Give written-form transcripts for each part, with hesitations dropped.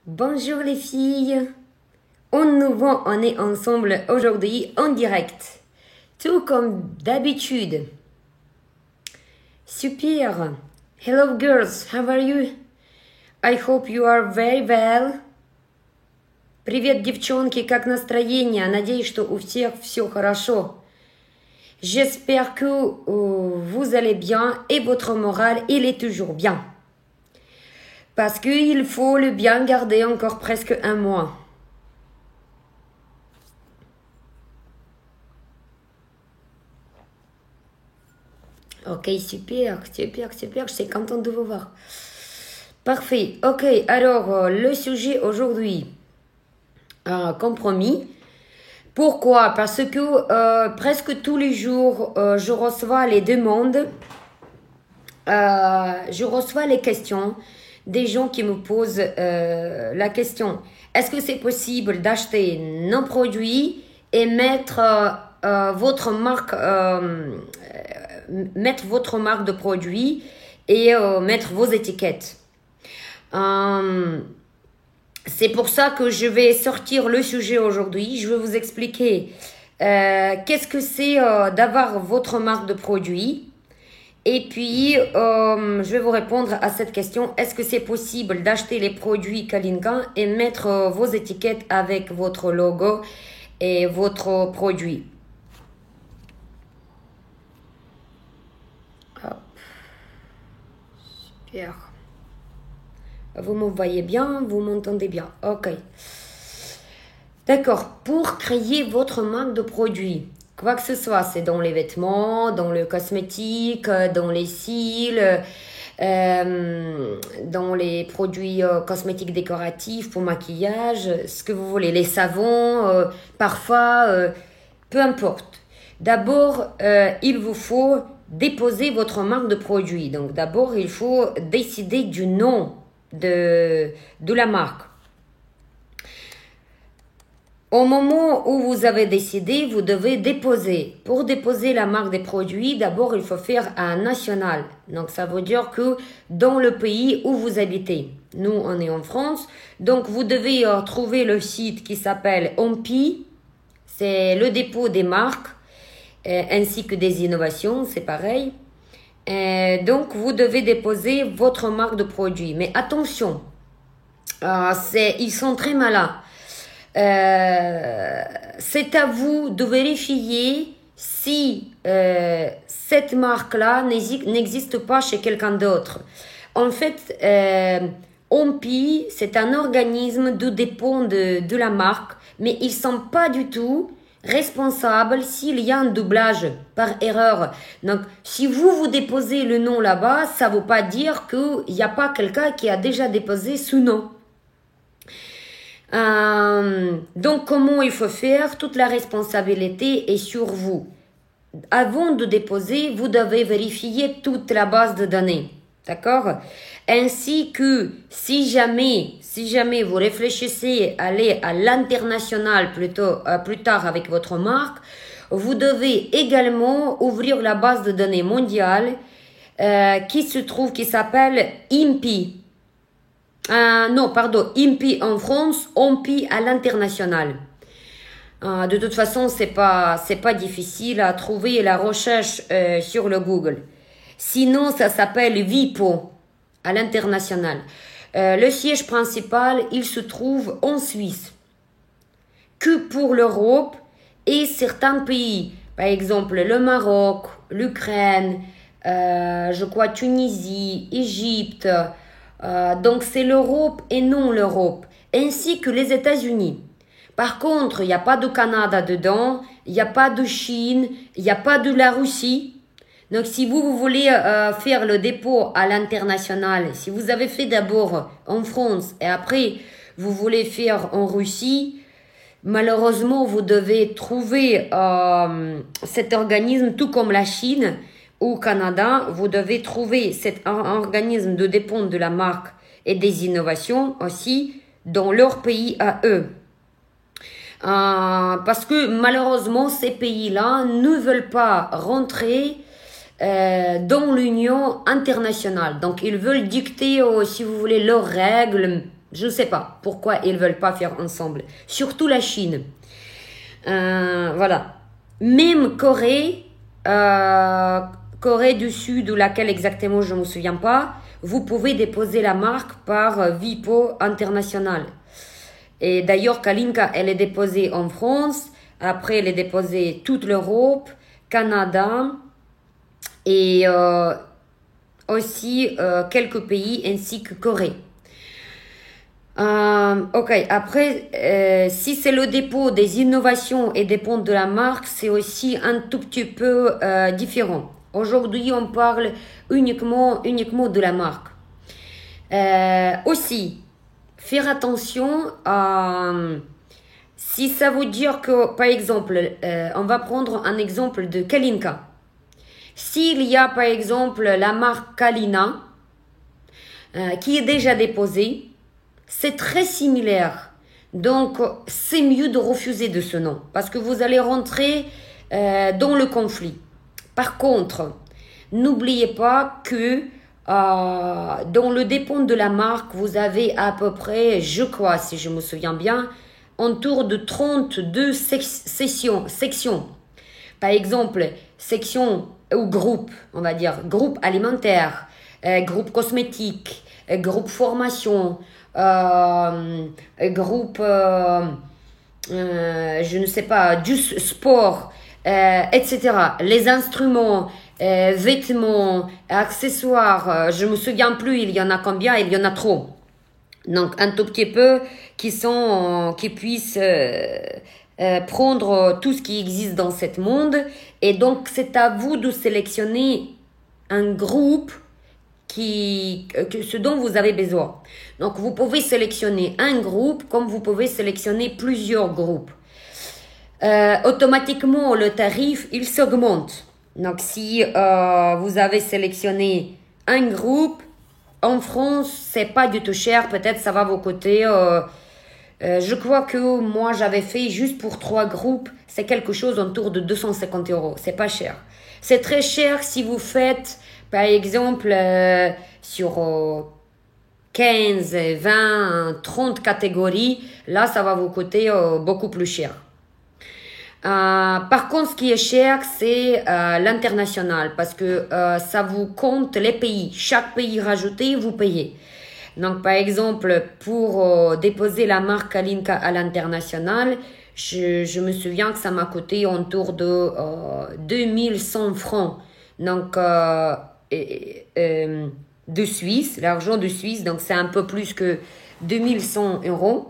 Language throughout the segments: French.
Bonjour les filles. Nouveau, on est ensemble aujourd'hui en direct. Tout comme d'habitude. Super. Hello girls, how are you? I hope you are very well. Привет, девчонки, как настроение? Надеюсь, что у всех все хорошо. J'espère que vous allez bien et votre morale, il est toujours bien. Parce qu'il faut le bien garder encore presque un mois. Ok, super, je suis contente de vous voir. Parfait, ok, alors le sujet aujourd'hui, compromis. Pourquoi? Parce que presque tous les jours, je reçois les demandes, je reçois les questions des gens qui me posent la question. Est-ce que c'est possible d'acheter nos produits et mettre votre marque de produit et mettre vos étiquettes. C'est pour ça que je vais sortir le sujet aujourd'hui. Je vais vous expliquer qu'est-ce que c'est d'avoir votre marque de produit. Et puis, je vais vous répondre à cette question. Est-ce que c'est possible d'acheter les produits Kalinka et mettre vos étiquettes avec votre logo et votre produit? Super. Vous me voyez bien, vous m'entendez bien. Ok. D'accord. Pour créer votre marque de produit, quoi que ce soit, c'est dans les vêtements, dans le cosmétique, dans les cils, dans les produits cosmétiques décoratifs pour maquillage, ce que vous voulez, les savons, parfois, peu importe. D'abord, il vous faut déposer votre marque de produit. Donc d'abord, il faut décider du nom de la marque. Au moment où vous avez décidé, vous devez déposer. Pour déposer la marque des produits, d'abord, il faut faire un national. Donc ça veut dire que dans le pays où vous habitez. Nous, on est en France. Donc vous devez trouver le site qui s'appelle OMPI. C'est le dépôt des marques. Ainsi que des innovations, c'est pareil. Donc, vous devez déposer votre marque de produit. Mais attention, ils sont très malins. C'est à vous de vérifier si cette marque-là n'existe pas chez quelqu'un d'autre. En fait, OMPI, c'est un organisme de dépôt de la marque, mais ils ne sont pas du tout responsable s'il y a un doublage par erreur. Donc, si vous déposez le nom là-bas, ça ne veut pas dire qu'il n'y a pas quelqu'un qui a déjà déposé ce nom. Donc, comment il faut faire? Toute la responsabilité est sur vous. Avant de déposer, vous devez vérifier toute la base de données. D'accord? Ainsi que si jamais vous réfléchissez à aller à l'international plus tard avec votre marque, vous devez également ouvrir la base de données mondiale qui s'appelle IMPI. IMPI en France, OMPI à l'international. De toute façon, c'est pas difficile à trouver la recherche sur le Google. Sinon, ça s'appelle WIPO à l'international. Le siège principal, il se trouve en Suisse. Que pour l'Europe et certains pays, par exemple le Maroc, l'Ukraine, je crois Tunisie, Égypte. Donc c'est l'Europe et non l'Europe, ainsi que les États-Unis. Par contre, il n'y a pas de Canada dedans, il n'y a pas de Chine, il n'y a pas de la Russie. Donc, si vous voulez faire le dépôt à l'international, si vous avez fait d'abord en France et après vous voulez faire en Russie, malheureusement, vous devez trouver cet organisme, tout comme la Chine ou Canada, vous devez trouver cet organisme de dépôt de la marque et des innovations aussi dans leur pays à eux. Parce que malheureusement, ces pays-là ne veulent pas rentrer dans l'union internationale. Donc, ils veulent dicter, si vous voulez, leurs règles, Je ne sais pas pourquoi ils ne veulent pas faire ensemble. Surtout la Chine. Voilà. Même Corée, Corée du Sud ou laquelle exactement, je ne me souviens pas, vous pouvez déposer la marque par Vipo International. Et d'ailleurs, Kalinka, elle est déposée en France. Après, elle est déposée toute l'Europe, Canada et aussi quelques pays ainsi que Corée. Ok, après, si c'est le dépôt des innovations et des ponts de la marque, c'est aussi un tout petit peu différent. Aujourd'hui, on parle uniquement de la marque. Aussi, faire attention à... Si ça veut dire que, par exemple, on va prendre un exemple de Kalinka. S'il y a, par exemple, la marque Kalina, qui est déjà déposée, c'est très similaire. Donc, c'est mieux de refuser de ce nom parce que vous allez rentrer dans le conflit. Par contre, n'oubliez pas que dans le dépôt de la marque, vous avez à peu près, je crois, si je me souviens bien, autour de 32 sections. Par exemple, section ou groupe, on va dire, groupe alimentaire, groupe cosmétique, groupe formation, groupe, je ne sais pas, du sport, etc. Les instruments, vêtements, accessoires, je me souviens plus, il y en a combien, il y en a trop. Donc, un tout petit peu qui puissent prendre tout ce qui existe dans ce monde. Et donc, c'est à vous de sélectionner un groupe ce dont vous avez besoin. Donc, vous pouvez sélectionner un groupe comme vous pouvez sélectionner plusieurs groupes. Automatiquement, le tarif, il s'augmente. Donc, si vous avez sélectionné un groupe, en France, c'est pas du tout cher. Peut-être ça va vous coûter... je crois que moi, j'avais fait juste pour 3 groupes. C'est quelque chose autour de 250 €. C'est pas cher. C'est très cher si vous faites, par exemple, sur 15, 20, 30 catégories. Là, ça va vous coûter beaucoup plus cher. Par contre, ce qui est cher, c'est l'international parce que ça vous compte les pays. Chaque pays rajouté, vous payez. Donc, par exemple, pour déposer la marque Kalinka à l'international, je me souviens que ça m'a coûté autour de 2100 francs. Donc, de Suisse, l'argent de Suisse. Donc, c'est un peu plus que 2100 €.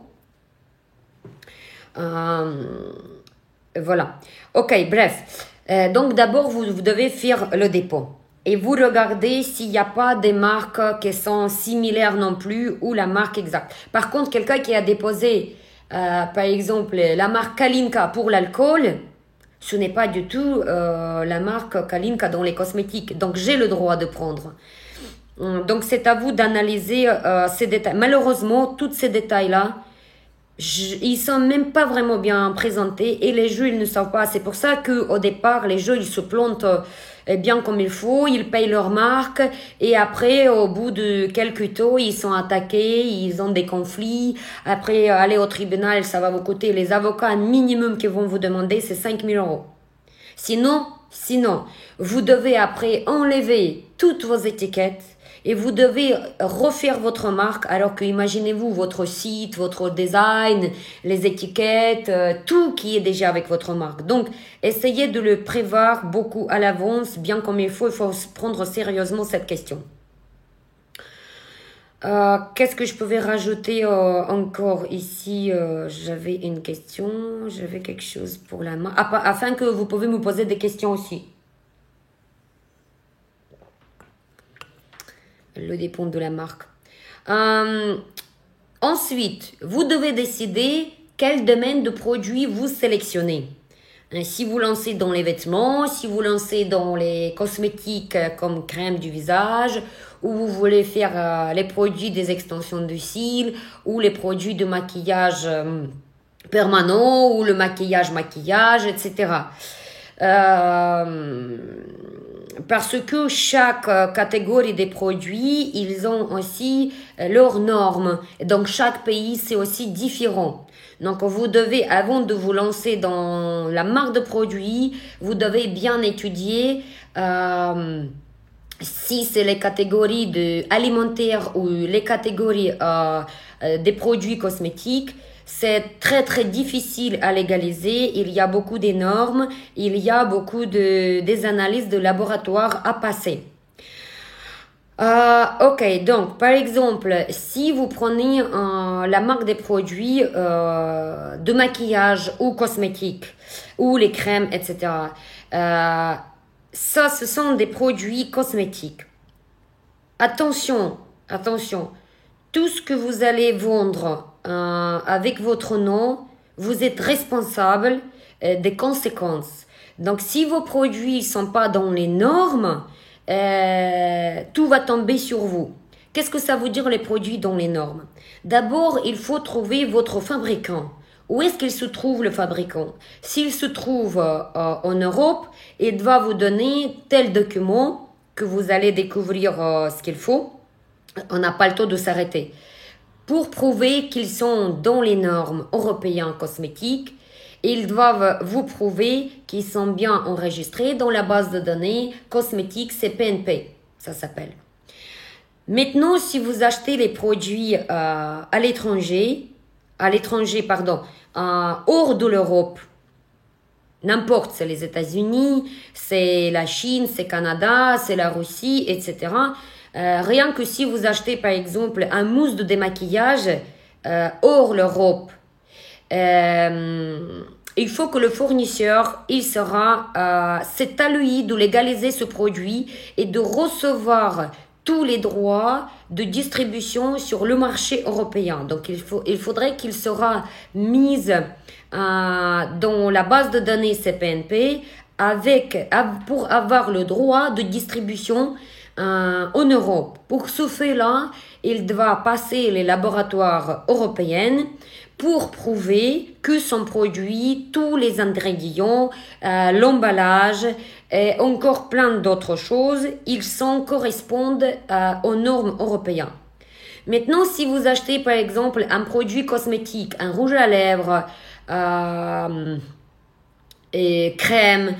Voilà. Ok, bref. Donc, d'abord, vous devez faire le dépôt. Et vous regardez s'il n'y a pas des marques qui sont similaires non plus ou la marque exacte. Par contre, quelqu'un qui a déposé, par exemple, la marque Kalinka pour l'alcool, ce n'est pas du tout la marque Kalinka dans les cosmétiques. Donc, j'ai le droit de prendre. Donc, c'est à vous d'analyser ces détails. Malheureusement, tous ces détails-là, ils sont même pas vraiment bien présentés et les jeux, ils ne savent pas. C'est pour ça qu'au départ, les jeux, ils se plantent bien comme il faut, ils payent leur marque et après, au bout de quelques temps, ils sont attaqués, ils ont des conflits. Après, aller au tribunal, ça va vous coûter, les avocats, un minimum qu'ils vont vous demander, c'est 5000 €. Sinon, vous devez après enlever toutes vos étiquettes et vous devez refaire votre marque alors que imaginez-vous votre site, votre design, les étiquettes, tout qui est déjà avec votre marque. Donc, essayez de le prévoir beaucoup à l'avance, bien comme il faut prendre sérieusement cette question. Qu'est-ce que je pouvais rajouter encore ici? J'avais une question, j'avais quelque chose pour la marque, afin que vous pouvez me poser des questions aussi. Le dépôt de la marque. Ensuite, vous devez décider quel domaine de produit vous sélectionnez. Si vous lancez dans les vêtements, si vous lancez dans les cosmétiques comme crème du visage, ou vous voulez faire les produits des extensions de cils, ou les produits de maquillage permanent, ou le maquillage, etc. parce que chaque catégorie des produits, ils ont aussi leurs normes. Donc, chaque pays, c'est aussi différent. Donc, vous devez, avant de vous lancer dans la marque de produits, vous devez bien étudier si c'est les catégories alimentaires ou les catégories des produits cosmétiques. C'est très très difficile à légaliser, il y a beaucoup de normes, il y a beaucoup des analyses de laboratoire à passer. Ok, donc par exemple, si vous prenez la marque des produits de maquillage ou cosmétiques, ou les crèmes, etc., ça, ce sont des produits cosmétiques. Attention, attention, tout ce que vous allez vendre avec votre nom, vous êtes responsable des conséquences. Donc, si vos produits ne sont pas dans les normes, tout va tomber sur vous. Qu'est-ce que ça veut dire les produits dans les normes? D'abord, il faut trouver votre fabricant. Où est-ce qu'il se trouve le fabricant? S'il se trouve en Europe, il doit vous donner tel document que vous allez découvrir ce qu'il faut. On n'a pas le temps de s'arrêter. Pour prouver qu'ils sont dans les normes européennes cosmétiques, ils doivent vous prouver qu'ils sont bien enregistrés dans la base de données cosmétiques CPNP, ça s'appelle. Maintenant, si vous achetez les produits à l'étranger, hors de l'Europe, n'importe, c'est les États-Unis, c'est la Chine, c'est le Canada, c'est la Russie, etc. Rien que si vous achetez par exemple un mousse de démaquillage hors l'Europe, il faut que le fournisseur, c'est à lui de légaliser ce produit et de recevoir tous les droits de distribution sur le marché européen. Donc il faudrait qu'il sera mis dans la base de données CPNP pour avoir le droit de distribution en Europe. Pour ce fait-là, il doit passer les laboratoires européens pour prouver que son produit, tous les ingrédients, l'emballage et encore plein d'autres choses, correspondent aux normes européennes. Maintenant, si vous achetez par exemple un produit cosmétique, un rouge à lèvres, crème,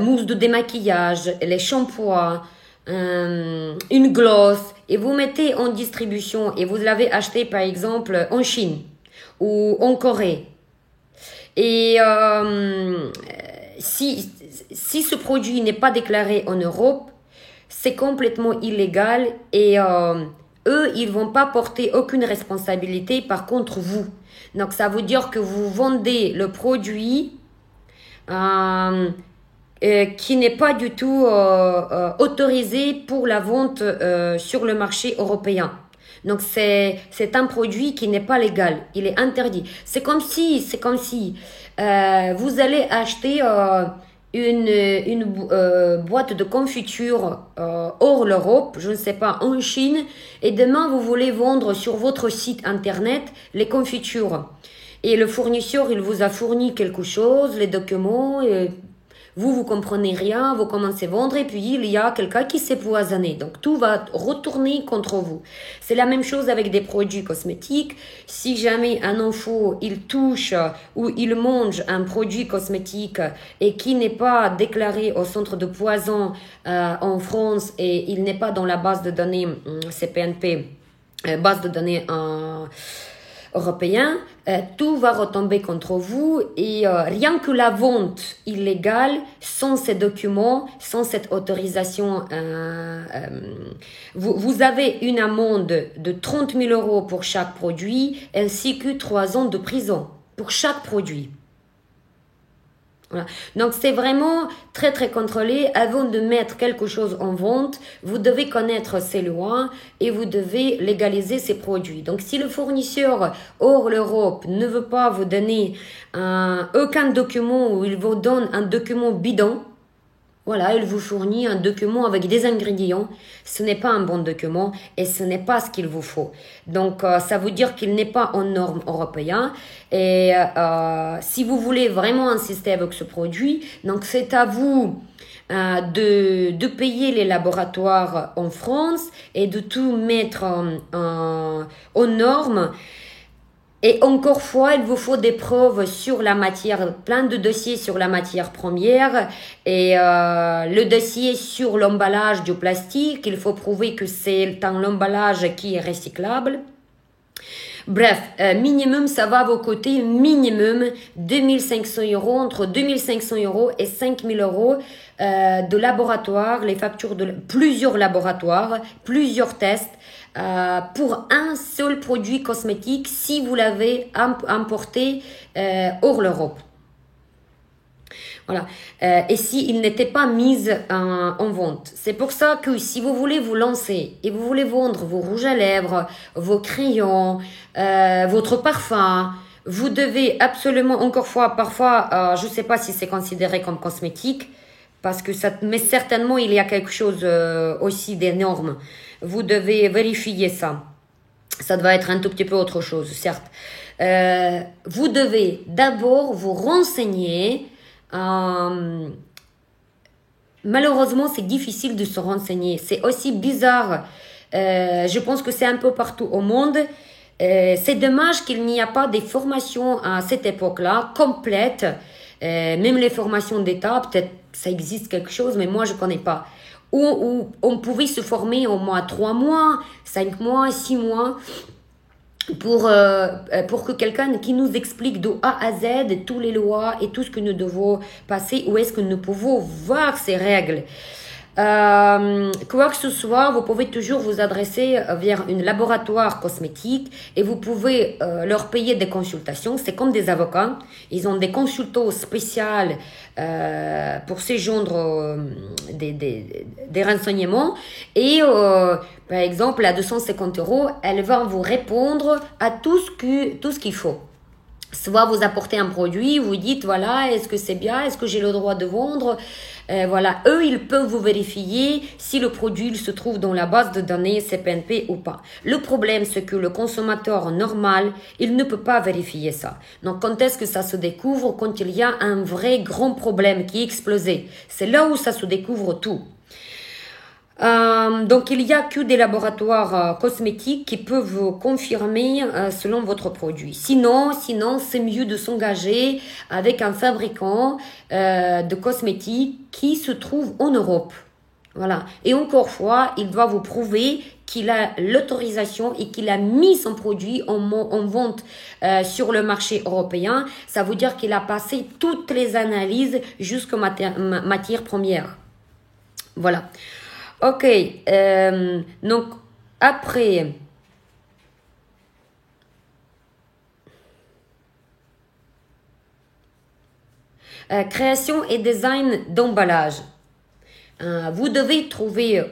mousse de démaquillage, les shampoings, une gloss, et vous mettez en distribution et vous l'avez acheté par exemple en Chine ou en Corée. Et si ce produit n'est pas déclaré en Europe, c'est complètement illégal et eux, ils vont pas porter aucune responsabilité, par contre vous. Donc ça veut dire que vous vendez le produit qui n'est pas du tout autorisé pour la vente sur le marché européen. Donc c'est un produit qui n'est pas légal, il est interdit. C'est comme si vous allez acheter une boîte de confiture hors l'Europe, je ne sais pas, en Chine, et demain vous voulez vendre sur votre site internet les confitures. Et le fournisseur, il vous a fourni quelque chose, les documents, vous comprenez rien, vous commencez à vendre et puis il y a quelqu'un qui s'est poisonné. Donc tout va retourner contre vous. C'est la même chose avec des produits cosmétiques. Si jamais un enfant, il touche ou il mange un produit cosmétique et qui n'est pas déclaré au centre de poison en France et il n'est pas dans la base de données CPNP, base de données européen, tout va retomber contre vous et rien que la vente illégale, sans ces documents, sans cette autorisation, vous avez une amende de 30 000 € pour chaque produit ainsi que 3 ans de prison pour chaque produit. Voilà. Donc c'est vraiment très très contrôlé. Avant de mettre quelque chose en vente, vous devez connaître ces lois et vous devez légaliser ces produits. Donc si le fournisseur hors l'Europe ne veut pas vous donner aucun document ou il vous donne un document bidon, voilà, il vous fournit un document avec des ingrédients. Ce n'est pas un bon document et ce n'est pas ce qu'il vous faut. Donc, ça veut dire qu'il n'est pas en normes européennes. Et si vous voulez vraiment insister avec ce produit, donc c'est à vous de payer les laboratoires en France et de tout mettre aux normes. Et encore fois, il vous faut des preuves sur la matière, plein de dossiers sur la matière première et le dossier sur l'emballage du plastique. Il faut prouver que c'est un emballage qui est recyclable. Bref, minimum, ça va vous coûter minimum 2500 €, entre 2500 € et 5000 € de laboratoire, les factures de plusieurs laboratoires, plusieurs tests pour un seul produit cosmétique si vous l'avez importé hors l'Europe. Voilà. Et s'il n'était pas mis en vente. C'est pour ça que si vous voulez vous lancer et vous voulez vendre vos rouges à lèvres, vos crayons, votre parfum, vous devez absolument, encore fois, parfois, je ne sais pas si c'est considéré comme cosmétique, parce que ça, mais certainement il y a quelque chose aussi d'énorme. Vous devez vérifier ça. Ça doit être un tout petit peu autre chose, certes. Vous devez d'abord vous renseigner. Malheureusement, c'est difficile de se renseigner. C'est aussi bizarre. Je pense que c'est un peu partout au monde. C'est dommage qu'il n'y a pas des formations à cette époque-là complètes. Même les formations d'État, peut-être ça existe quelque chose, mais moi je connais pas. Où on pouvait se former au moins 3 mois, 5 mois, 6 mois. Pour que quelqu'un qui nous explique de A à Z toutes les lois et tout ce que nous devons passer, où est-ce que nous pouvons voir ces règles. Quoi que ce soit, vous pouvez toujours vous adresser vers un laboratoire cosmétique et vous pouvez leur payer des consultations. C'est comme des avocats. Ils ont des consultants spéciaux pour séjour des renseignements. Et par exemple, à 250 €, elle va vous répondre à tout ce qu'il faut. Soit vous apportez un produit, vous dites voilà, est-ce que c'est bien, est-ce que j'ai le droit de vendre, voilà, eux ils peuvent vous vérifier si le produit il se trouve dans la base de données CPNP ou pas. Le problème c'est que le consommateur normal il ne peut pas vérifier ça. Donc quand est-ce que ça se découvre? Quand il y a un vrai grand problème qui est explosé, c'est là où ça se découvre tout. Donc il n'y a que des laboratoires cosmétiques qui peuvent confirmer selon votre produit. Sinon c'est mieux de s'engager avec un fabricant de cosmétiques qui se trouve en Europe. Voilà. Et encore fois, il doit vous prouver qu'il a l'autorisation et qu'il a mis son produit en vente sur le marché européen. Ça veut dire qu'il a passé toutes les analyses jusqu'aux matières premières. Voilà. Ok, donc après, création et design d'emballage. Vous devez trouver,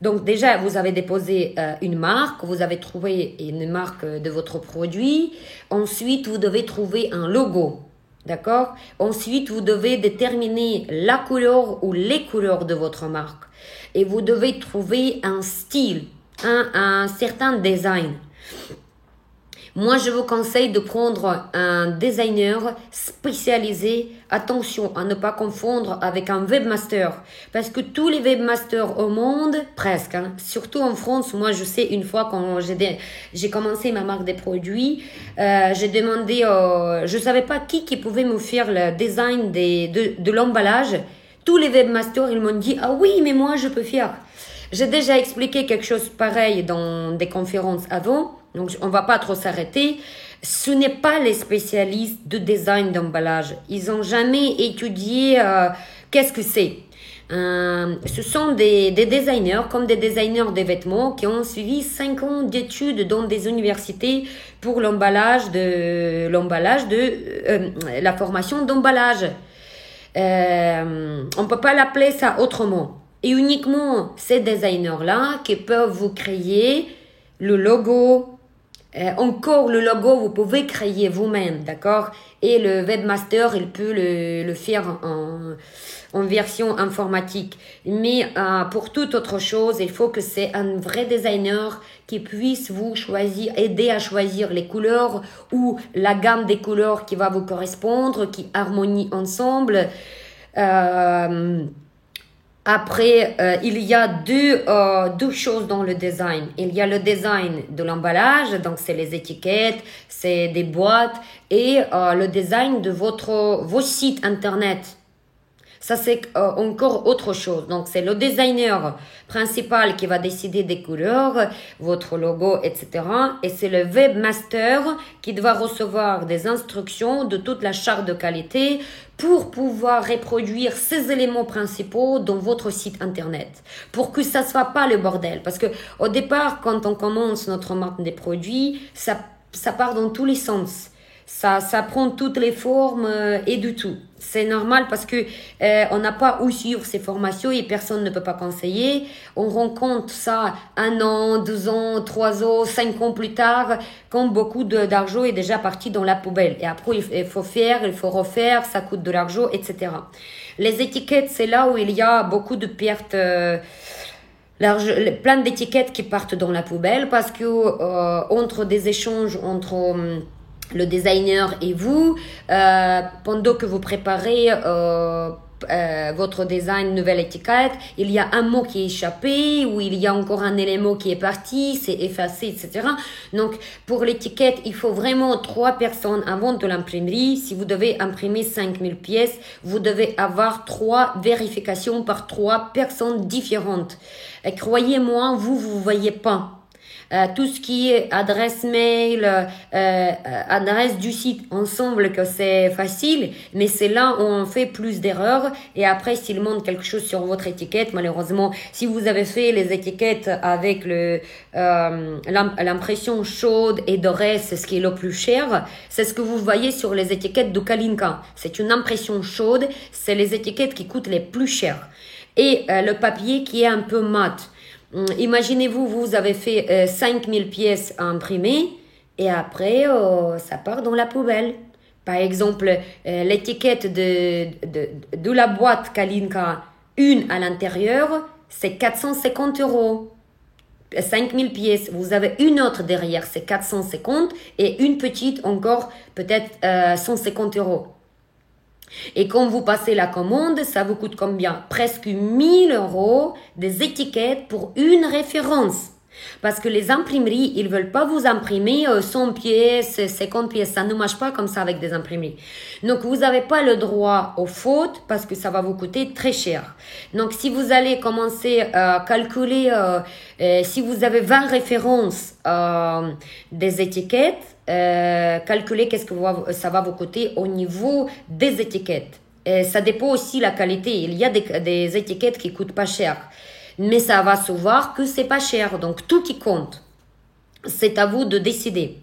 donc déjà vous avez déposé une marque, vous avez trouvé une marque de votre produit, ensuite vous devez trouver un logo. D'accord? Ensuite, vous devez déterminer la couleur ou les couleurs de votre marque. Et vous devez trouver un style, un certain design. Moi, je vous conseille de prendre un designer spécialisé. Attention à ne pas confondre avec un webmaster. Parce que tous les webmasters au monde, presque, surtout en France, moi je sais une fois quand j'ai commencé ma marque des produits, j'ai demandé, je ne savais pas qui pouvait me faire le design de l'emballage. Tous les webmasters, ils m'ont dit, ah oui, mais moi je peux faire. J'ai déjà expliqué quelque chose pareil dans des conférences avant. Donc, on va pas trop s'arrêter. Ce n'est pas les spécialistes de design d'emballage. Ils n'ont jamais étudié qu'est-ce que c'est. Ce sont des designers, comme des designers des vêtements, qui ont suivi 5 ans d'études dans des universités pour l'emballage de la formation d'emballage. On peut pas l'appeler ça autrement. Et uniquement ces designers-là qui peuvent vous créer le logo. Encore le logo, vous pouvez créer vous-même, d'accord? Et le webmaster, il peut le faire en version informatique. Mais pour toute autre chose, il faut que c'est un vrai designer qui puisse vous aider à choisir les couleurs ou la gamme des couleurs qui va vous correspondre, qui harmonie ensemble. Après, il y a deux choses dans le design. Il y a le design de l'emballage, donc c'est les étiquettes, c'est des boîtes, et le design de vos sites internet. Ça, c'est encore autre chose. Donc, c'est le designer principal qui va décider des couleurs, votre logo, etc. Et c'est le webmaster qui doit recevoir des instructions de toute la charte de qualité pour pouvoir reproduire ces éléments principaux dans votre site internet. Pour que ça soit pas le bordel. Parce que au départ, quand on commence notre marque des produits, ça part dans tous les sens. Ça prend toutes les formes et du tout. C'est normal parce que on n'a pas où suivre ces formations et personne ne peut pas conseiller. On rencontre ça 1 an, 2 ans, 3 ans, 5 ans plus tard, quand beaucoup d'argent est déjà parti dans la poubelle. Et après, il faut faire, il faut refaire, ça coûte de l'argent, etc. Les étiquettes, c'est là où il y a beaucoup de pertes. Plein d'étiquettes qui partent dans la poubelle parce que entre des échanges entre le designer et vous, pendant que vous préparez votre design nouvelle étiquette, il y a un mot qui est échappé ou il y a encore un élément qui est parti, c'est effacé, etc. Donc, pour l'étiquette, il faut vraiment 3 personnes avant de l'imprimerie. Si vous devez imprimer 5000 pièces, vous devez avoir 3 vérifications par 3 personnes différentes. Et croyez-moi, vous voyez pas. Tout ce qui est adresse mail, adresse du site, on semble que c'est facile, mais c'est là où on fait plus d'erreurs. Et après, s'il manque quelque chose sur votre étiquette, malheureusement, si vous avez fait les étiquettes avec l'impression chaude et dorée, c'est ce qui est le plus cher. C'est ce que vous voyez sur les étiquettes de Kalinka. C'est une impression chaude, c'est les étiquettes qui coûtent les plus chères. Et le papier qui est un peu mat. Imaginez-vous, vous avez fait 5000 pièces à imprimer et après, ça part dans la poubelle. Par exemple, l'étiquette de la boîte Kalinka, une à l'intérieur, c'est 450 €. 5000 pièces, vous avez une autre derrière, c'est 450 et une petite encore, peut-être 150 €. Et quand vous passez la commande, ça vous coûte combien? Presque 1000 € des étiquettes pour une référence. Parce que les imprimeries, ils veulent pas vous imprimer 100 pièces, 50 pièces. Ça ne marche pas comme ça avec des imprimeries. Donc, vous n'avez pas le droit aux fautes parce que ça va vous coûter très cher. Donc, si vous allez commencer à calculer, si vous avez 20 références des étiquettes, calculer qu'est-ce que ça va vous coûter au niveau des étiquettes. Et ça dépend aussi de la qualité. Il y a des étiquettes qui coûtent pas cher. Mais ça va se voir que c'est pas cher. Donc, tout qui compte. C'est à vous de décider.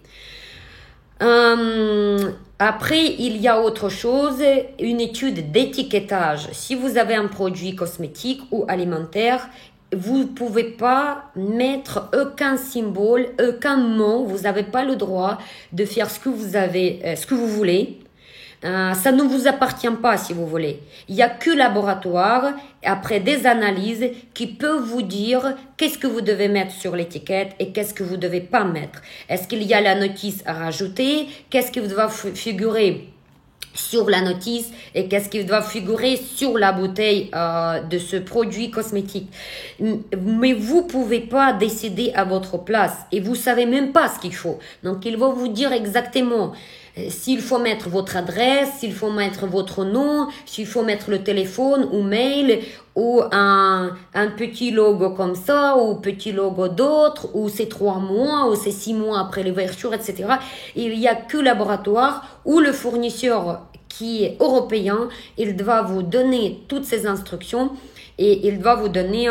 Après, il y a autre chose, une étude d'étiquetage. Si vous avez un produit cosmétique ou alimentaire, vous ne pouvez pas mettre aucun symbole, aucun mot. Vous n'avez pas le droit de faire ce que vous voulez. Ça ne vous appartient pas si vous voulez. Il n'y a que le laboratoire, après des analyses, qui peut vous dire qu'est-ce que vous devez mettre sur l'étiquette et qu'est-ce que vous ne devez pas mettre. Est-ce qu'il y a la notice à rajouter? Qu'est-ce qui doit figurer sur la notice et qu'est-ce qui doit figurer sur la bouteille de ce produit cosmétique. Mais vous pouvez pas décider à votre place et vous savez même pas ce qu'il faut. Donc, il va vous dire exactement s'il faut mettre votre adresse, s'il faut mettre votre nom, s'il faut mettre le téléphone ou mail ou un petit logo comme ça ou petit logo d'autre ou c'est 3 mois ou c'est 6 mois après l'ouverture, etc. Il y a que le laboratoire ou le fournisseur qui est européen, il doit vous donner toutes ces instructions et il doit vous donner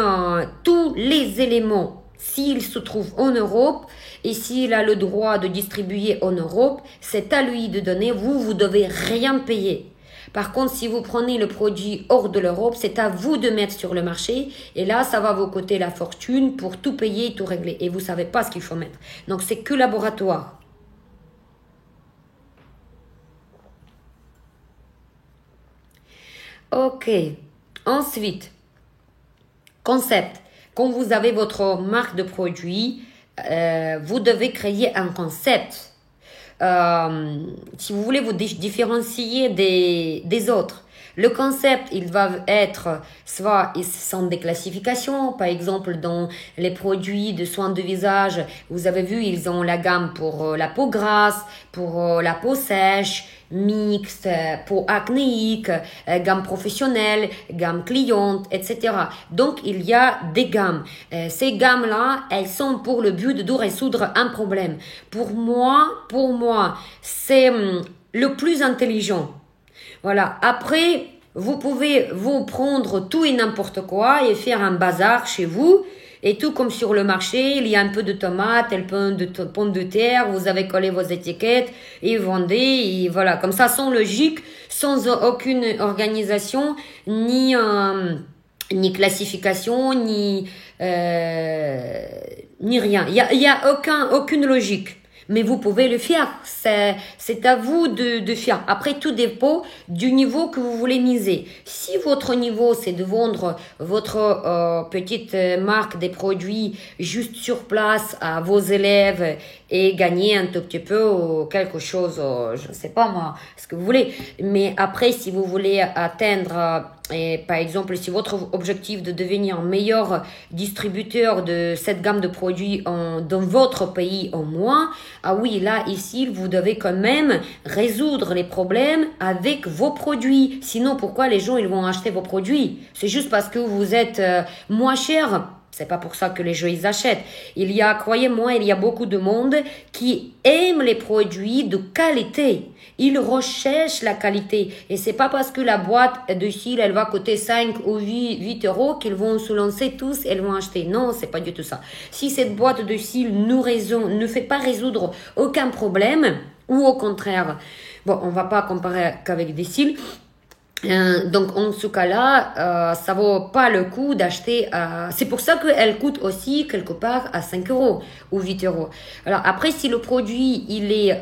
tous les éléments. S'il se trouve en Europe et s'il a le droit de distribuer en Europe, c'est à lui de donner. Vous devez rien payer. Par contre, si vous prenez le produit hors de l'Europe, c'est à vous de mettre sur le marché. Et là, ça va vous coûter la fortune pour tout payer et tout régler. Et vous savez pas ce qu'il faut mettre. Donc, c'est que laboratoire. Ok. Ensuite, concept. Quand vous avez votre marque de produit, vous devez créer un concept. Si vous voulez vous différencier des autres. Le concept, il va être soit sans déclassification, par exemple dans les produits de soins de visage, vous avez vu, ils ont la gamme pour la peau grasse, pour la peau sèche, mixte, peau acnéique, gamme professionnelle, gamme cliente, etc. Donc, il y a des gammes. Ces gammes-là, elles sont pour le but de résoudre un problème. Pour moi, c'est le plus intelligent. Voilà. Après, vous pouvez vous prendre tout et n'importe quoi et faire un bazar chez vous. Et tout comme sur le marché, il y a un peu de tomates, un peu de pommes de terre, vous avez collé vos étiquettes et vous vendez, et voilà, comme ça, sans logique, sans aucune organisation, ni classification, ni rien. Il y a aucune logique. Mais vous pouvez le faire. C'est à vous de faire. Après, tout dépend du niveau que vous voulez miser. Si votre niveau, c'est de vendre votre petite marque des produits juste sur place à vos élèves et gagner un tout petit peu ou quelque chose, je ne sais pas moi, ce que vous voulez. Mais après, si vous voulez atteindre... Et par exemple, si votre objectif de devenir meilleur distributeur de cette gamme de produits dans votre pays en moins, ah oui, là, ici, vous devez quand même résoudre les problèmes avec vos produits. Sinon, pourquoi les gens ils vont acheter vos produits? C'est juste parce que vous êtes moins cher. C'est pas pour ça que les gens ils achètent. Croyez-moi, il y a beaucoup de monde qui aime les produits de qualité. Ils recherchent la qualité. Et c'est pas parce que la boîte de cils, elle va coûter 5 ou 8 euros qu'ils vont se lancer tous et elles vont acheter. Non, c'est pas du tout ça. Si cette boîte de cils ne fait pas résoudre aucun problème, ou au contraire, bon, on va pas comparer qu'avec des cils, donc en ce cas-là, ça vaut pas le coup d'acheter. C'est pour ça qu'elle coûte aussi quelque part à 5 euros ou 8 euros. Alors après, si le produit il est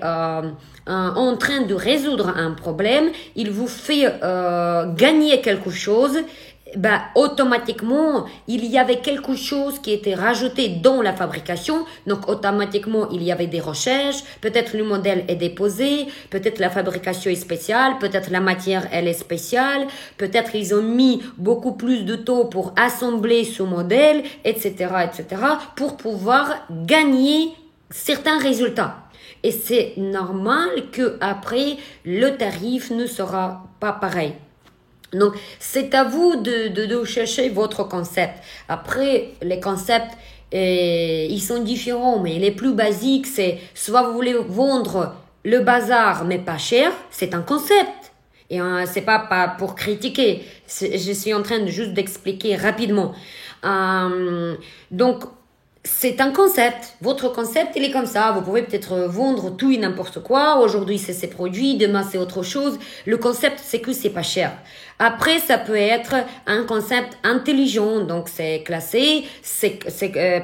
en train de résoudre un problème, il vous fait gagner quelque chose. Automatiquement, il y avait quelque chose qui était rajouté dans la fabrication. Donc, automatiquement, il y avait des recherches. Peut-être le modèle est déposé. Peut-être la fabrication est spéciale. Peut-être la matière, elle est spéciale. Peut-être ils ont mis beaucoup plus de temps pour assembler ce modèle, etc., etc., pour pouvoir gagner certains résultats. Et c'est normal que après, le tarif ne sera pas pareil. Donc, c'est à vous de chercher votre concept. Après, les concepts, ils sont différents, mais les plus basiques, c'est soit vous voulez vendre le bazar, mais pas cher, c'est un concept. Et c'est pas pour critiquer, je suis en train de juste d'expliquer rapidement. Donc, c'est un concept. Votre concept, il est comme ça. Vous pouvez peut-être vendre tout et n'importe quoi. Aujourd'hui, c'est ces produits. Demain, c'est autre chose. Le concept, c'est que c'est pas cher. Après, ça peut être un concept intelligent. Donc, c'est classé. C'est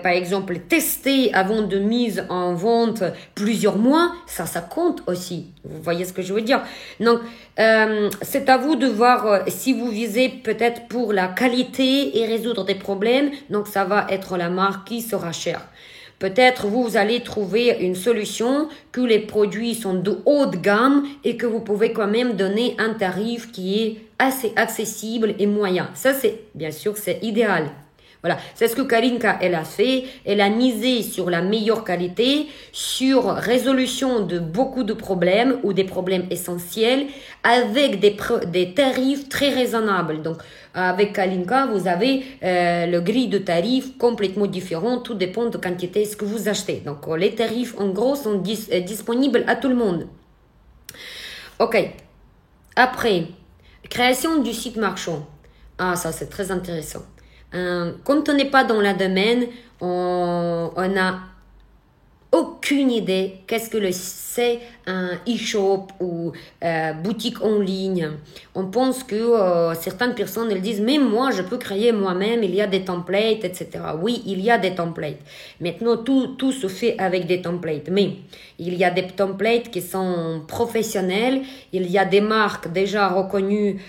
par exemple, testé avant de mise en vente plusieurs mois. Ça compte aussi. Vous voyez ce que je veux dire? Donc, c'est à vous de voir si vous visez peut-être pour la qualité et résoudre des problèmes. Donc, ça va être la marque qui sera chère. Peut-être vous allez trouver une solution que les produits sont de haute gamme et que vous pouvez quand même donner un tarif qui est assez accessible et moyen. Ça, bien sûr, c'est idéal. Voilà, c'est ce que Kalinka, elle a fait. Elle a misé sur la meilleure qualité, sur résolution de beaucoup de problèmes ou des problèmes essentiels avec des tarifs très raisonnables. Donc, avec Kalinka, vous avez le grille de tarifs complètement différent. Tout dépend de quantité ce que vous achetez. Donc, les tarifs, en gros, sont disponibles à tout le monde. OK. Après, création du site marchand. Ah, ça, c'est très intéressant. Quand on n'est pas dans le domaine, on n'a aucune idée qu'est-ce que c'est un e-shop ou boutique en ligne. On pense que certaines personnes elles disent mais moi je peux créer moi-même, il y a des templates, etc. Oui, il y a des templates. Maintenant tout se fait avec des templates, mais il y a des templates qui sont professionnels, il y a des marques déjà reconnues.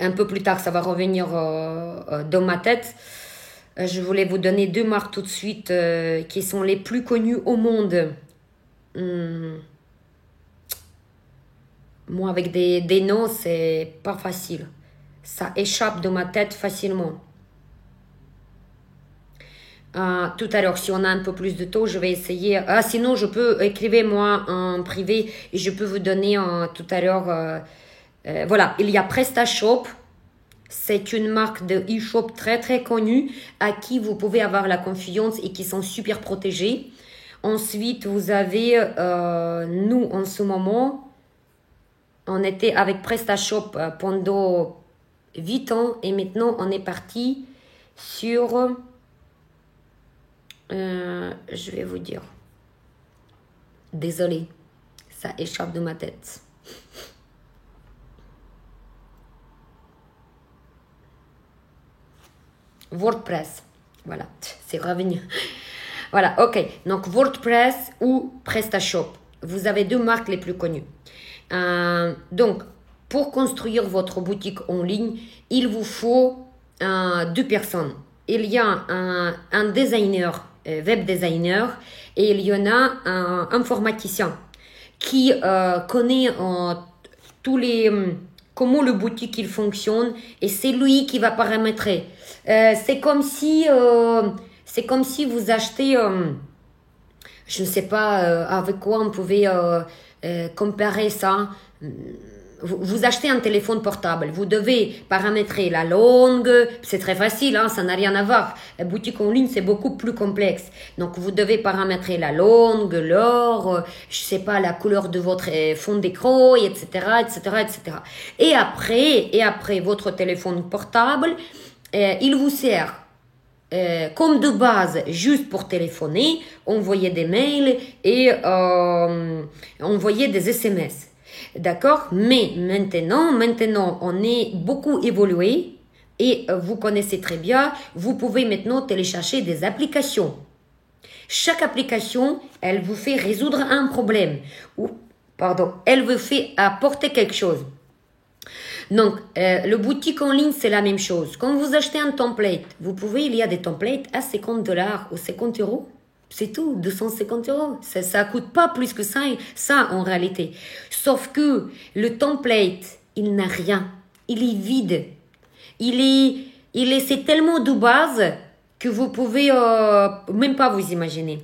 Un peu plus tard, ça va revenir dans ma tête. Je voulais vous donner 2 marques tout de suite qui sont les plus connues au monde. Moi, avec des noms, c'est pas facile. Ça échappe de ma tête facilement. Tout à l'heure, si on a un peu plus de temps, je vais essayer. Sinon, je peux écrire moi en privé et je peux vous donner tout à l'heure. Voilà, il y a PrestaShop. C'est une marque de e-shop très très connue à qui vous pouvez avoir la confiance et qui sont super protégés. Ensuite, vous avez, nous en ce moment, on était avec PrestaShop pendant 8 ans et maintenant on est parti sur, je vais vous dire, désolé, ça échappe de ma tête. WordPress, voilà, c'est revenu. Voilà, ok. Donc, WordPress ou PrestaShop. Vous avez deux marques les plus connues. Donc, pour construire votre boutique en ligne, il vous faut 2 personnes. Il y a un designer, web designer, et il y en a un informaticien qui connaît tous les... comment le boutique il fonctionne et c'est lui qui va paramétrer. C'est comme si vous achetez, je ne sais pas avec quoi on pouvait comparer ça. Vous achetez un téléphone portable, vous devez paramétrer la langue, c'est très facile, hein, ça n'a rien à voir. La boutique en ligne, c'est beaucoup plus complexe. Donc, vous devez paramétrer la langue, l'heure, je sais pas, la couleur de votre fond d'écran, etc., etc., etc. Et après, votre téléphone portable, il vous sert comme de base, juste pour téléphoner, envoyer des mails et envoyer des SMS. D'accord? Mais maintenant, on est beaucoup évolué et vous connaissez très bien, vous pouvez maintenant télécharger des applications. Chaque application, elle vous fait résoudre un problème ou, pardon, elle vous fait apporter quelque chose. Donc, le boutique en ligne, c'est la même chose. Quand vous achetez un template, vous pouvez, il y a des templates à $50 ou 50 €. C'est tout, 250 €. Ça coûte pas plus que ça en réalité. Sauf que le template, il n'a rien. Il est vide. C'est tellement de base que vous pouvez même pas vous imaginer.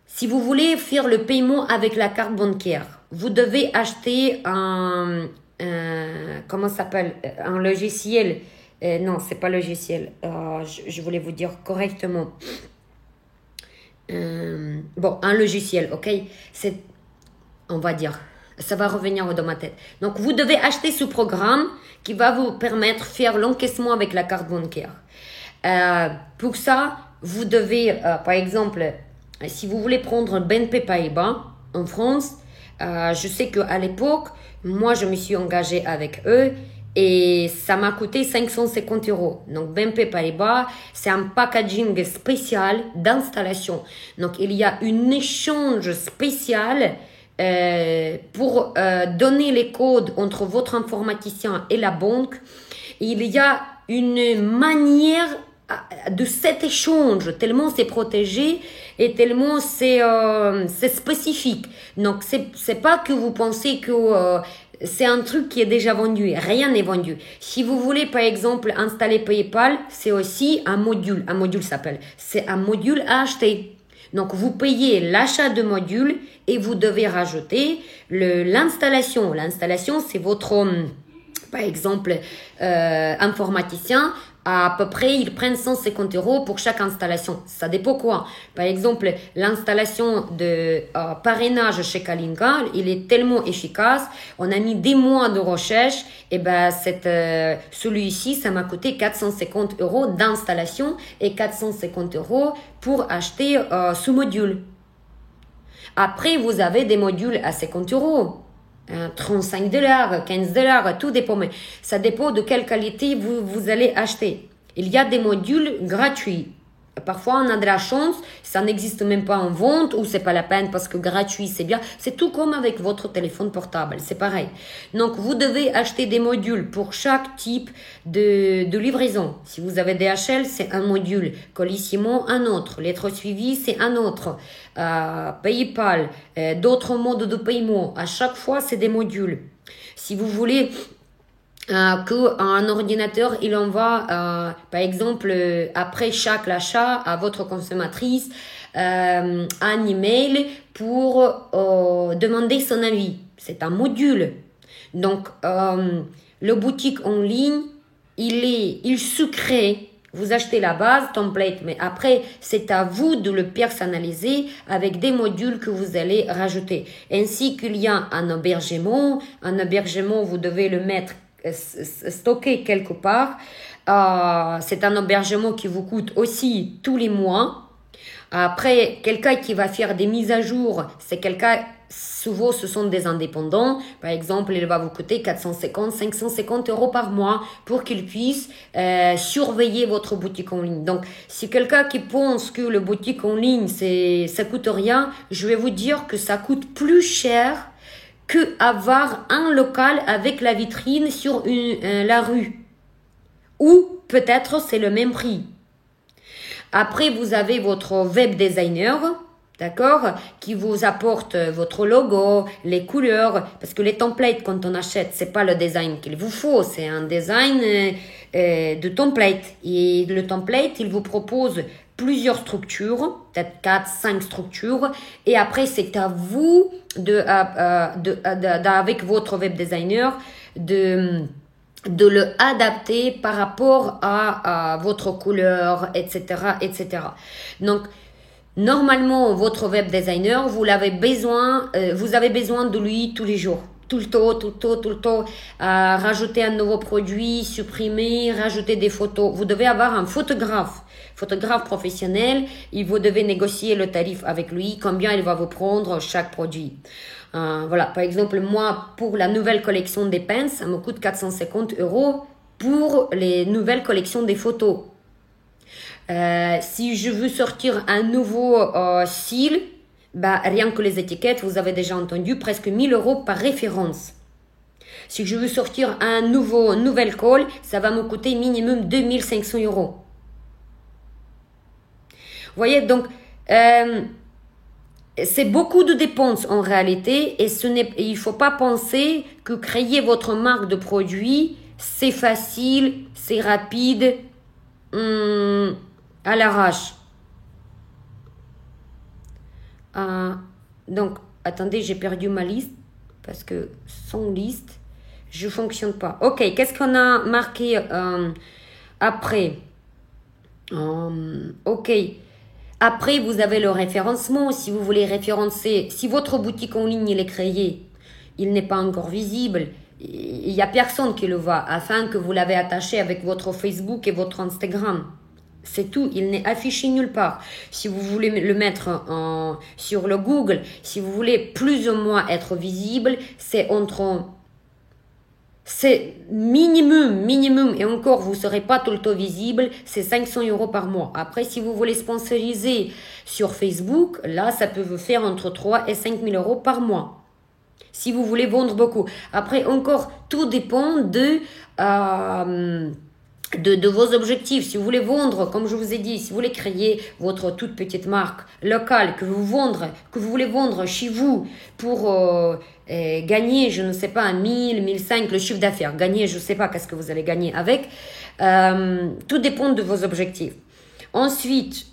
Si vous voulez faire le paiement avec la carte bancaire, vous devez acheter comment ça s'appelle, un logiciel. Non, c'est pas logiciel. Je voulais vous dire correctement. Bon, un logiciel, ok? On va dire, ça va revenir dans ma tête. Donc, vous devez acheter ce programme qui va vous permettre de faire l'encaissement avec la carte bancaire. Pour ça, vous devez, par exemple, si vous voulez prendre BNP Paribas en France, je sais qu'à l'époque, moi, je me suis engagée avec eux et ça m'a coûté 550 €. Donc, BNP Paribas, c'est un packaging spécial d'installation. Donc, il y a un échange spécial pour donner les codes entre votre informaticien et la banque. Il y a une manière de cet échange, tellement c'est protégé et tellement c'est spécifique. Donc, c'est pas que vous pensez que c'est un truc qui est déjà vendu. Rien n'est vendu. Si vous voulez, par exemple, installer PayPal, c'est aussi un module. Un module s'appelle. C'est un module à acheter. Donc, vous payez l'achat de module et vous devez rajouter l'installation. L'installation, c'est votre, par exemple, informaticien. À peu près, ils prennent 150 € pour chaque installation. Ça dépend quoi. Par exemple, l'installation de parrainage chez Kalinka, il est tellement efficace. On a mis des mois de recherche. Et ben, celui-ci, ça m'a coûté 450 € d'installation et 450 € pour acheter ce module. Après, vous avez des modules à 50 €. 35 $, 15 $, tout dépend. Mais ça dépend de quelle qualité vous allez acheter. Il y a des modules gratuits. Parfois, on a de la chance, ça n'existe même pas en vente ou c'est pas la peine parce que gratuit, c'est bien. C'est tout comme avec votre téléphone portable, c'est pareil. Donc, vous devez acheter des modules pour chaque type de livraison. Si vous avez DHL, c'est un module. Colissimo, un autre. Lettre suivie, c'est un autre. PayPal, d'autres modes de paiement. À chaque fois, c'est des modules. Si vous voulez qu'un ordinateur, il envoie, par exemple, après chaque achat à votre consommatrice, un email pour demander son avis. C'est un module. Donc, le boutique en ligne, il se crée. Vous achetez la base, template, mais après, c'est à vous de le personnaliser avec des modules que vous allez rajouter. Ainsi qu'il y a un hébergement. Un hébergement, vous devez le mettre stocké quelque part. C'est un hébergement qui vous coûte aussi tous les mois. Après, quelqu'un qui va faire des mises à jour, c'est quelqu'un, souvent ce sont des indépendants. Par exemple, il va vous coûter 450, 550 euros par mois pour qu'il puisse surveiller votre boutique en ligne. Donc, si quelqu'un qui pense que le boutique en ligne, ça coûte rien, je vais vous dire que ça coûte plus cher que avoir un local avec la vitrine sur la rue. Ou peut-être c'est le même prix. Après, vous avez votre web designer, d'accord, qui vous apporte votre logo, les couleurs, parce que les templates, quand on achète, c'est pas le design qu'il vous faut, c'est un design de template. Et le template, il vous propose plusieurs structures, peut-être 4, 5 structures, et après c'est à vous avec votre web designer de le adapter par rapport à votre couleur, etc., etc. Donc normalement votre web designer, vous avez besoin de lui tous les jours. Tout le temps, rajouter un nouveau produit, supprimer, rajouter des photos. Vous devez avoir un photographe professionnel, et vous devez négocier le tarif avec lui, combien il va vous prendre chaque produit. Voilà, par exemple, moi, pour la nouvelle collection des pins, ça me coûte 450 € pour les nouvelles collections des photos. Si je veux sortir un nouveau style, rien que les étiquettes, vous avez déjà entendu, presque 1000 € par référence. Si je veux sortir un nouvel col, ça va me coûter minimum 2500 €. Vous voyez, donc, c'est beaucoup de dépenses en réalité, et il ne faut pas penser que créer votre marque de produit, c'est facile, c'est rapide, à l'arrache. Donc, attendez, j'ai perdu ma liste parce que sans liste, je ne fonctionne pas. Ok, qu'est-ce qu'on a marqué après? Ok. Après, vous avez le référencement. Si vous voulez référencer, si votre boutique en ligne il est créé, il n'est pas encore visible, il n'y a personne qui le voit, afin que vous l'avez attaché avec votre Facebook et votre Instagram. C'est tout, il n'est affiché nulle part. Si vous voulez le mettre sur le Google, si vous voulez plus ou moins être visible, c'est minimum, et encore, vous ne serez pas tout le temps visible, c'est 500 € par mois. Après, si vous voulez sponsoriser sur Facebook, là, ça peut vous faire entre 3 et 5 000 € par mois. Si vous voulez vendre beaucoup. Après, encore, tout dépend de vos objectifs. Si vous voulez vendre, comme je vous ai dit, si vous voulez créer votre toute petite marque locale que vous voulez vendre chez vous pour gagner, je ne sais pas, 1000, 1500, le chiffre d'affaires, gagner, je ne sais pas qu'est-ce que vous allez gagner avec, tout dépend de vos objectifs. Ensuite,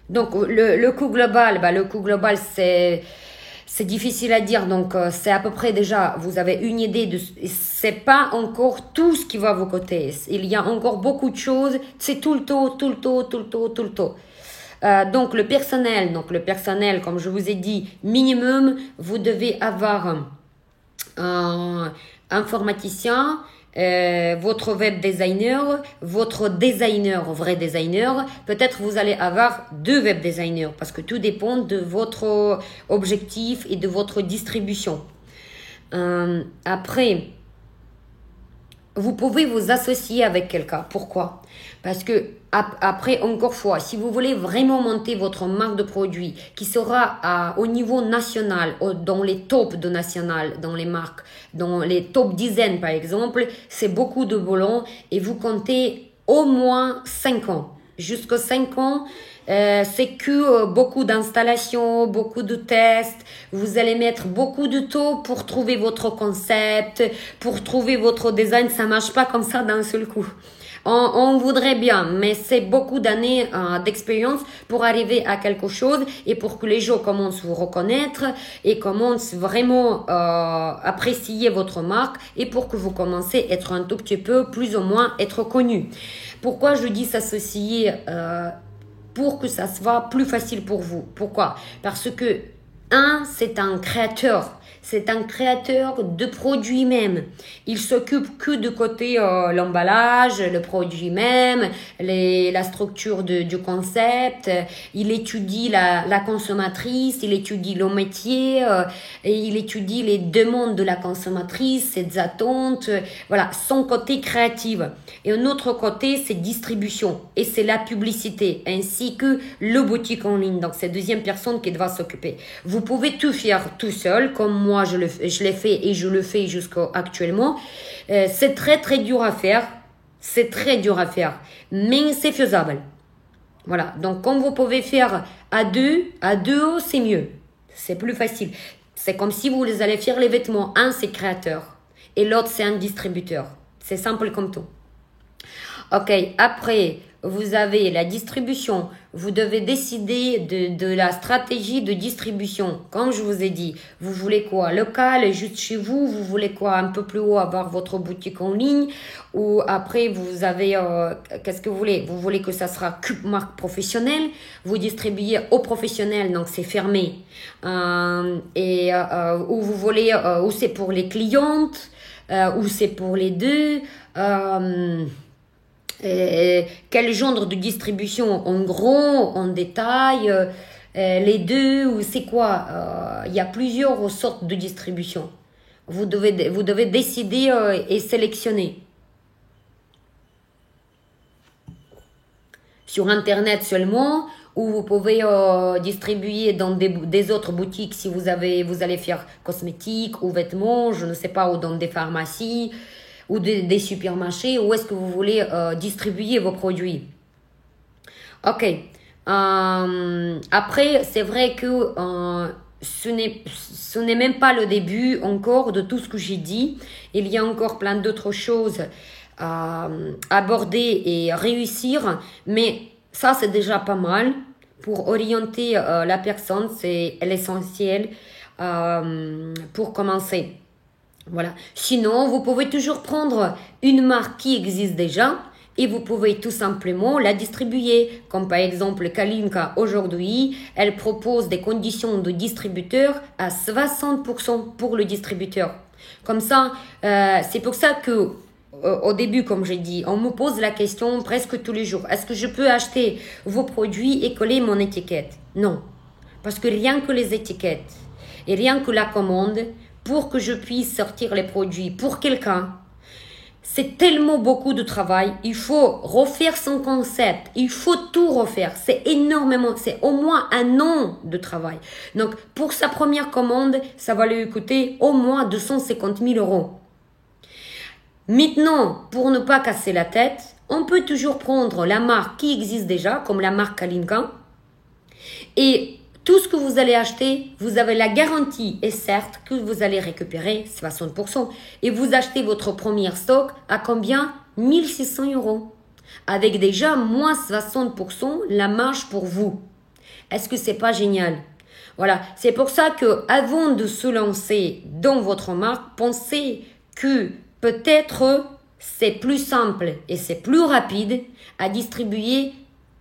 donc le coût global, c'est difficile à dire, donc c'est à peu près déjà, vous avez une idée de, c'est pas encore tout ce qui va vous coûter. Il y a encore beaucoup de choses, c'est tout le temps. Donc le personnel, comme je vous ai dit, minimum, vous devez avoir un informaticien, votre web designer, votre designer, vrai designer. Peut-être vous allez avoir 2 web designers parce que tout dépend de votre objectif et de votre distribution. Après, vous pouvez vous associer avec quelqu'un. Pourquoi? Parce que après, encore fois, si vous voulez vraiment monter votre marque de produit qui sera au niveau national, dans les tops de national, dans les marques, dans les top dizaines par exemple, c'est beaucoup de boulot et vous comptez au moins 5 ans. Jusqu'à 5 ans, c'est que beaucoup d'installations, beaucoup de tests. Vous allez mettre beaucoup de temps pour trouver votre concept, pour trouver votre design. Ça marche pas comme ça d'un seul coup. On voudrait bien, mais c'est beaucoup d'années d'expérience pour arriver à quelque chose et pour que les gens commencent à vous reconnaître et commencent vraiment à apprécier votre marque et pour que vous commencez à être un tout petit peu, plus ou moins, être connu. Pourquoi je dis s'associer pour que ça soit plus facile pour vous? Pourquoi? Parce que, c'est un créateur. C'est un créateur de produits même. Il s'occupe que de côté l'emballage, le produit même, la structure du concept. Il étudie la consommatrice, il étudie le métier, et il étudie les demandes de la consommatrice, ses attentes. Voilà, son côté créatif. Et un autre côté, c'est distribution et c'est la publicité, ainsi que le boutique en ligne. Donc, c'est deuxième personne qui va s'occuper. Vous pouvez tout faire tout seul, comme moi je l'ai fait et je le fais jusqu'à actuellement. C'est très très dur à faire. C'est très dur à faire, mais c'est faisable. Voilà. Donc, comme vous pouvez faire à deux, c'est mieux. C'est plus facile. C'est comme si vous allez faire les vêtements. Un, c'est créateur et l'autre, c'est un distributeur. C'est simple comme tout. Ok, après, vous avez la distribution. Vous devez décider de la stratégie de distribution. Comme je vous ai dit, vous voulez quoi? Local, juste chez vous? Vous voulez quoi? Un peu plus haut, avoir votre boutique en ligne? Ou après, vous avez... qu'est-ce que vous voulez? Vous voulez que ça sera marque professionnelle? Vous distribuez aux professionnels, donc c'est fermé. Ou vous voulez... ou c'est pour les clientes? Ou c'est pour les deux? Quel genre de distribution, en gros, en détail, les deux, ou c'est quoi? Il y a plusieurs sortes de distribution. Vous devez décider et sélectionner. Sur Internet seulement, ou vous pouvez distribuer dans des autres boutiques si vous allez faire cosmétiques ou vêtements, je ne sais pas, ou dans des pharmacies ou des supermarchés, où est-ce que vous voulez distribuer vos produits. Ok. Après, c'est vrai que ce n'est même pas le début encore de tout ce que j'ai dit. Il y a encore plein d'autres choses à aborder et réussir, mais ça, c'est déjà pas mal. Pour orienter la personne, c'est l'essentiel pour commencer. Voilà. Sinon, vous pouvez toujours prendre une marque qui existe déjà et vous pouvez tout simplement la distribuer. Comme par exemple Kalinka aujourd'hui, elle propose des conditions de distributeur à 60% pour le distributeur. Comme ça, c'est pour ça que au début, comme j'ai dit, on me pose la question presque tous les jours. Est-ce que je peux acheter vos produits et coller mon étiquette? Non. Parce que rien que les étiquettes et rien que la commande, pour que je puisse sortir les produits pour quelqu'un, c'est tellement beaucoup de travail. Il faut refaire son concept. Il faut tout refaire. C'est énormément. C'est au moins un an de travail. Donc, pour sa première commande, ça va lui coûter au moins 250 000 euros. Maintenant, pour ne pas casser la tête, on peut toujours prendre la marque qui existe déjà, comme la marque Kalinka, et tout ce que vous allez acheter, vous avez la garantie et certes que vous allez récupérer 60%. Et vous achetez votre premier stock à combien? 1600 euros. Avec déjà moins 60% la marge pour vous. Est-ce que c'est pas génial? Voilà, c'est pour ça que avant de se lancer dans votre marque, pensez que peut-être c'est plus simple et c'est plus rapide à distribuer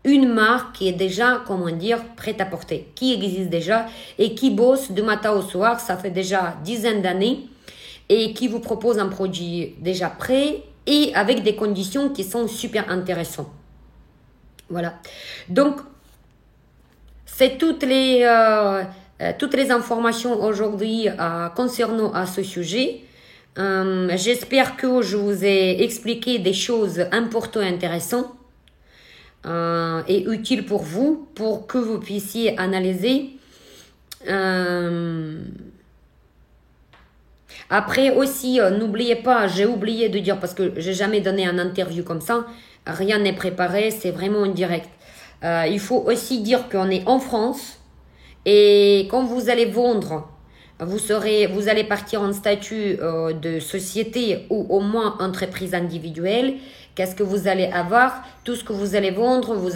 une marque qui est déjà, comment dire, prête à porter, qui existe déjà et qui bosse de matin au soir, ça fait déjà dizaines d'années, et qui vous propose un produit déjà prêt et avec des conditions qui sont super intéressantes. Voilà. Donc, c'est toutes les informations aujourd'hui concernant à ce sujet. J'espère que je vous ai expliqué des choses importantes et intéressantes. est utile pour vous, pour que vous puissiez analyser. Après aussi, n'oubliez pas, j'ai oublié de dire, parce que j'ai jamais donné un interview comme ça, rien n'est préparé, c'est vraiment en direct. Il faut aussi dire qu'on est en France, et quand vous allez vendre, vous allez partir en statut de société ou au moins entreprise individuelle. Qu'est-ce que vous allez avoir? Tout ce que vous allez vendre, vous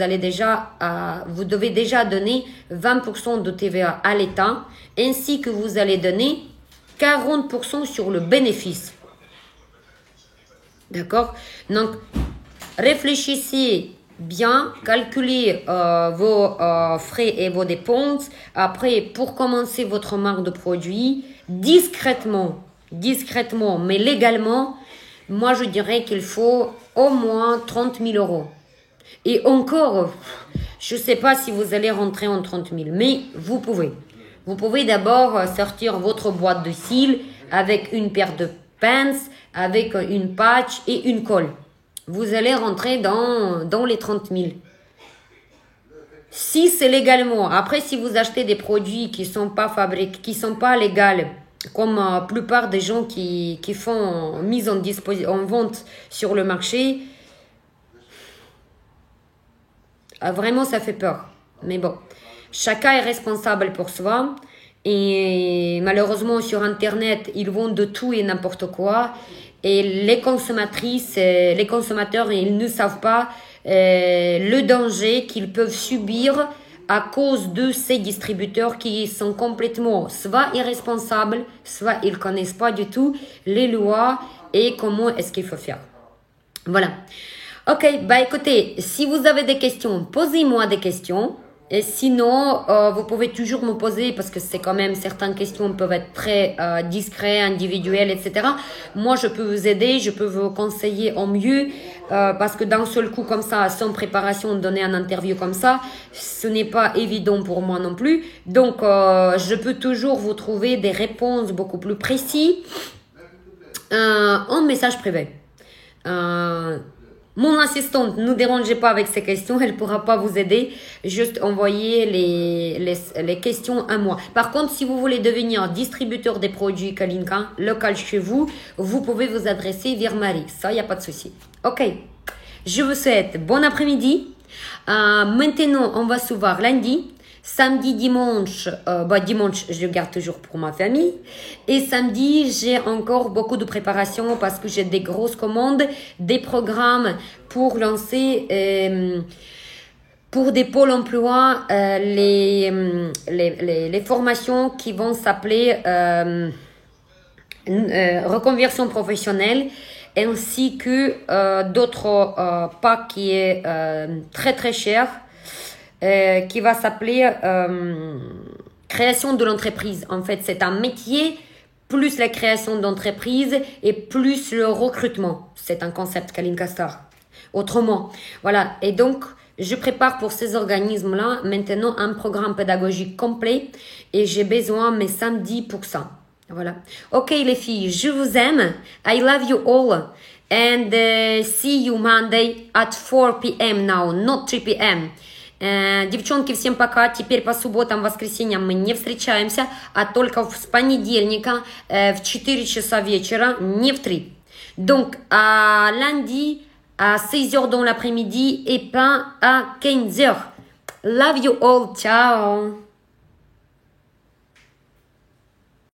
devez déjà donner 20% de TVA à l'État, ainsi que vous allez donner 40% sur le bénéfice. D'accord? Donc, réfléchissez bien, calculez vos frais et vos dépenses. Après, pour commencer votre marque de produit, discrètement, mais légalement, moi je dirais qu'il faut au moins 30 000 euros. Et encore, je ne sais pas si vous allez rentrer en 30 000, mais vous pouvez. Vous pouvez d'abord sortir votre boîte de cils avec une paire de pinces, avec une patch et une colle. Vous allez rentrer dans les 30 000. Si c'est légalement. Après, si vous achetez des produits qui sont pas fabriqués, qui sont pas légaux, comme la plupart des gens qui font mise en vente sur le marché, vraiment ça fait peur. Mais bon, chacun est responsable pour soi. Et malheureusement sur Internet, ils vendent de tout et n'importe quoi. Et les consommatrices, les consommateurs, ils ne savent pas le danger qu'ils peuvent subir à cause de ces distributeurs qui sont complètement soit irresponsables, soit ils ne connaissent pas du tout les lois et comment est-ce qu'il faut faire. Voilà. Ok, bah écoutez, si vous avez des questions, posez-moi des questions. Et sinon, vous pouvez toujours me poser, parce que c'est quand même, certaines questions peuvent être très discrètes, individuelles, etc. Moi, je peux vous aider, je peux vous conseiller au mieux, parce que d'un seul coup, comme ça, sans préparation, donner un interview comme ça, ce n'est pas évident pour moi non plus. Donc, je peux toujours vous trouver des réponses beaucoup plus précises en message privé. Mon assistante, ne dérangez pas avec ces questions, elle ne pourra pas vous aider. Juste envoyer les questions à moi. Par contre, si vous voulez devenir distributeur des produits Kalinka, local chez vous, vous pouvez vous adresser vers Marie. Ça, il n'y a pas de souci. Ok, je vous souhaite bon après-midi. Maintenant, on va se voir lundi. Samedi, dimanche, dimanche, je le garde toujours pour ma famille. Et samedi, j'ai encore beaucoup de préparation parce que j'ai des grosses commandes, des programmes pour lancer, pour des pôles emploi, les formations qui vont s'appeler reconversion professionnelle, ainsi que d'autres packs qui est très très cher. Qui va s'appeler création de l'entreprise. En fait, c'est un métier plus la création d'entreprise et plus le recrutement. C'est un concept Kalinka Star. Autrement, voilà. Et donc, je prépare pour ces organismes-là maintenant un programme pédagogique complet et j'ai besoin mes samedis pour ça. Voilà. Ok les filles, je vous aime. I love you all. And see you Monday at 4 p.m. now, not 3 p.m. Девчонки, всем пока. Теперь по субботам, воскресеньям мы не встречаемся, а только с понедельника в 4 часа вечера, не в 3. Donc, à lundi, à 6 heures dans l'après-midi et pas à 15 heures. Love you all. Ciao.